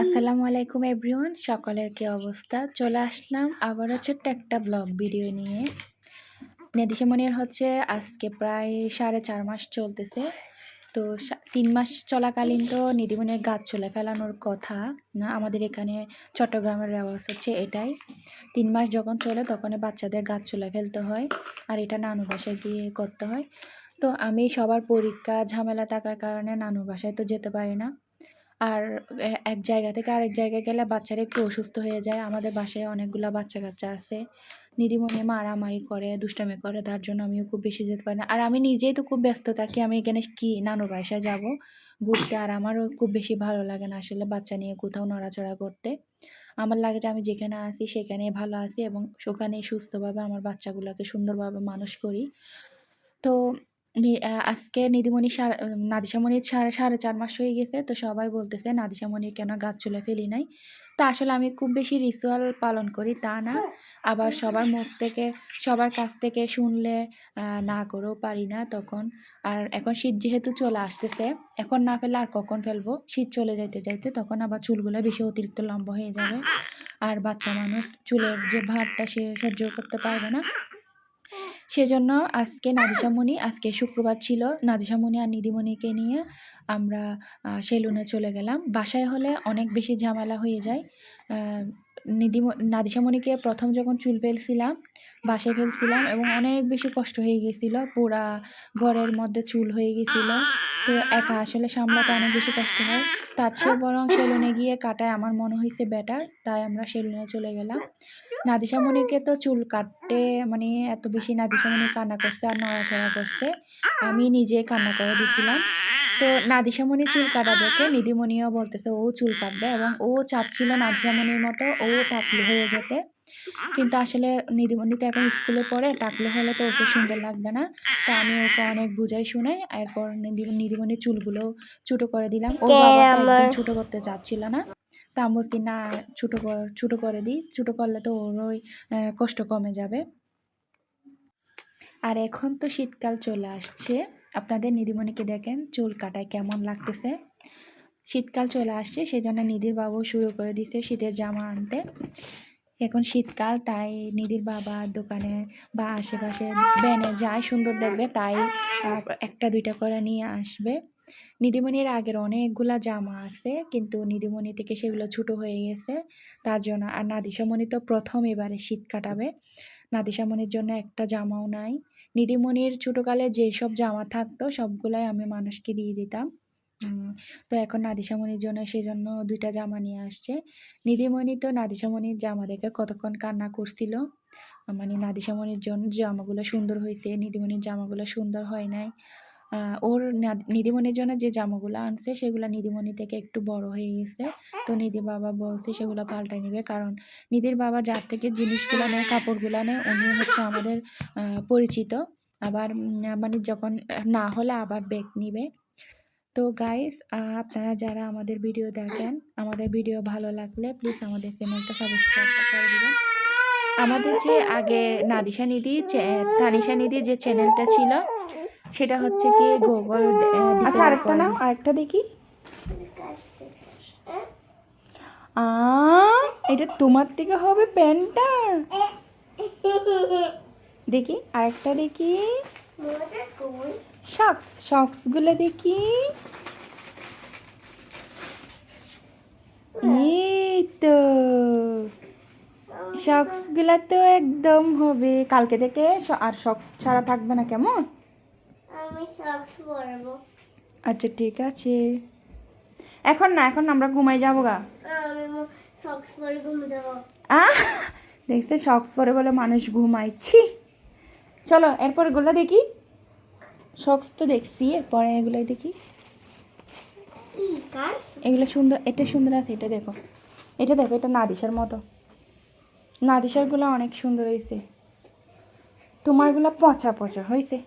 আসসালামু আলাইকুম এভরিওয়ান, সকলের কি অবস্থা? চলে আসলাম আবারও ছোট্ট একটা ব্লগ ভিডিও নিয়ে। নেদিশামণির হচ্ছে আজকে প্রায় 4.5 মাস চলতেছে। তো 3 মাস চলাকালীন তো নিধিমণির গাছ চুলে ফেলানোর কথা না, আমাদের এখানে চট্টগ্রামের রেওয়াজ হচ্ছে এটাই। 3 মাস যখন চলে তখন বাচ্চাদের গাছ চুলে ফেলতে হয়, আর এটা নানু বাসায় গিয়ে করতে হয়। তো আমি সবার পরীক্ষা ঝামেলা থাকার কারণে নানুর বাসায় তো যেতে পারি না। আর এক জায়গা থেকে আরেক জায়গায় গেলে বাচ্চারা একটু অসুস্থ হয়ে যায়। আমাদের বাসায় অনেকগুলা বাচ্চা-কাচ্চা আছে। নিধিমণি মারামারি করে, দুষ্টামি করে, তার জন্য আমিও খুব বেশি যেতে পারি না। আর আমি নিজেই তো খুব ব্যস্ত থাকি। আমি এখানে কি নানুর বাসায় যাব ঘুরতে, আর আমারও খুব বেশি ভালো লাগে না আসলে বাচ্চা নিয়ে কোথাও নড়াচড়া করতে। আমার লাগে যে আমি যেখানে আছি সেখানেই ভালো আছি এবং সেখানেই সুস্থভাবে আমার বাচ্চাগুলোকে সুন্দরভাবে মানুষ করি। তো আজকে নাদিশামণির 4.5 মাস হয়ে গেছে। তো সবাই বলতেছে নাদিশামণির কেন গাছ চুলে ফেলি নাই। তো আসলে আমি খুব বেশি রিচুয়াল পালন করি তা না। আবার সবার মুখ থেকে সবার কাছ থেকে শুনলে না করেও পারি না তখন। আর এখন শীত যেহেতু চলে আসতেছে, এখন না ফেললে আর কখন ফেলবো? শীত চলে যাইতে যাইতে তখন আবার চুলগুলো বেশি অতিরিক্ত লম্বা হয়ে যাবে। আর বাচ্চা মানুষ চুলের যে ভারটা সে সহ্য করতে পারবে না। সেজন্য আজকে শুক্রবার ছিল, নাদিশামণি আর নিধিমণিকে নিয়ে আমরা সেলুনে চলে গেলাম। বাসায় হলে অনেক বেশি ঝামেলা হয়ে যায়। নাদিশামণিকে প্রথম যখন চুল ফেলছিলাম, বাসায় ফেলছিলাম এবং অনেক বেশি কষ্ট হয়ে গেছিল, পুরা ঘরের মধ্যে চুল হয়ে গেছিলো। তো একা আসলে সামলাতে অনেক বেশি কষ্ট হয়। তার চেয়ে বরং সেলুনে গিয়ে কাটায় আমার মনে হয়েছে বেটার, তাই আমরা সেলুনে চলে গেলাম। নাদিশামণিকে তো চুল কাটতে মানে এত বেশি নাদিশামণি কান্না করছে আর নড়াচড়া করছে, আমি নিজে কান্না করে দিছিলাম। তো নাদিশামণি চুল কাটা দেখে নিধিমণিও বলতেছে ও চুল কাটবে এবং ও চাচ্ছিল নাদিশামণির মতো ও টাকলু হয়ে যেতে। কিন্তু আসলে নিধিমণি তো এখন স্কুলে পড়ে, টাকলু হলে তো ওকে সুন্দর লাগবে না। তো আমি ওকে অনেক বুঝাই শুনাই, এরপর নিধিমণির চুলগুলো ছোটো করে দিলাম। ওর বাবা তো একদম ছোটো করতে চাচ্ছিল না। তা আমি বলছি না, ছোটো করে দিই, ছোটো করলে তো ওর ওই কষ্ট কমে যাবে। আর এখন তো শীতকাল চলে আসছে, আপনাদের নিধিমণিকে দেখেন চুল কাটায় কেমন লাগতেছে। শীতকাল চলে আসছে, সেজন্য নিধির বাবু শুরু করে দিছে শীতের জামা আনতে। এখন শীতকাল, তাই নিধির বাবা দোকানে বা আশেপাশে ভ্যানে যায় সুন্দর দেখবে তাই একটা দুইটা করে নিয়ে আসবে। নিধিমণির আগের অনেকগুলা জামা আছে, কিন্তু নিধিমণি থেকে সেগুলো ছোটো হয়ে গেছে তার জন্য। আর নাদিশামণি তো প্রথম এবারে শীত কাটাবে, নাদিশামণির জন্য একটা জামাও নাই। নিধিমণির ছোটোকালে যেসব জামা থাকতো সবগুলাই আমি মানুষকে দিয়ে দিতাম। তো এখন নাদিশামণির জন্য সেজন্য 2টা জামা নিয়ে আসছে। নিধিমণি তো নাদিশামণির জামা দেখে কতক্ষণ কান্না করছিল, মানে নাদিশামণির জন্য জামাগুলো সুন্দর হয়েছে, নিধিমণির জামাগুলো সুন্দর হয় নাই। ওর নিধিমণির জন্য যে জামাগুলো আনছে সেগুলো নিধিমণি থেকে একটু বড় হয়ে গেছে। তো নিধির বাবা বলছে সেগুলো পাল্টাই নেবে, কারণ নিধির বাবা যার থেকে জিনিসগুলো নেয়, কাপড়গুলো নেয়, উনি হচ্ছে আমাদের পরিচিত। আবার মানে যখন না হলে আবার ব্যাগ নিবে। তো গাইস, আপনারা যারা আমাদের ভিডিও দেখেন, আমাদের ভিডিও ভালো লাগলে প্লিজ আমাদের চ্যানেলটা সাবস্ক্রাইব করে দেবেন। আমাদের যে আগে তানিশা নিধি যে চ্যানেলটা ছিল সেটা হচ্ছে কি গুগল আচ্ছা, আরেকটা নাও, আরেকটা দেখি। এটা তোমার থেকে হবে প্যান্টটা। দেখি আরেকটা দেখি, শক্সগুলো দেখি। এই তো শক্সগুলা তো একদম হবে কালকে থেকে, আর শক্স ছাড়া থাকবে না, কেমন? আমি সক্স পরবো। আচ্ছা ঠিক আছে, এখন না, এখন আমরা ঘুমাই যাবো গা। আমি সক্স পরে ঘুম যাবো। দেখতে শক্স পরে বলে মানুষ ঘুমাইছি। চলো এরপর এগুলো দেখি, শক্স তো দেখছি, এরপরে এগুলোই দেখি। এগুলো সুন্দর, এটা সুন্দর আছে, এটা দেখো, এটা দেখো, এটা নাদিশার মতো। নাদিশারগুলো অনেক সুন্দর হয়েছে, তোমারগুলো পচা পচা হয়েছে।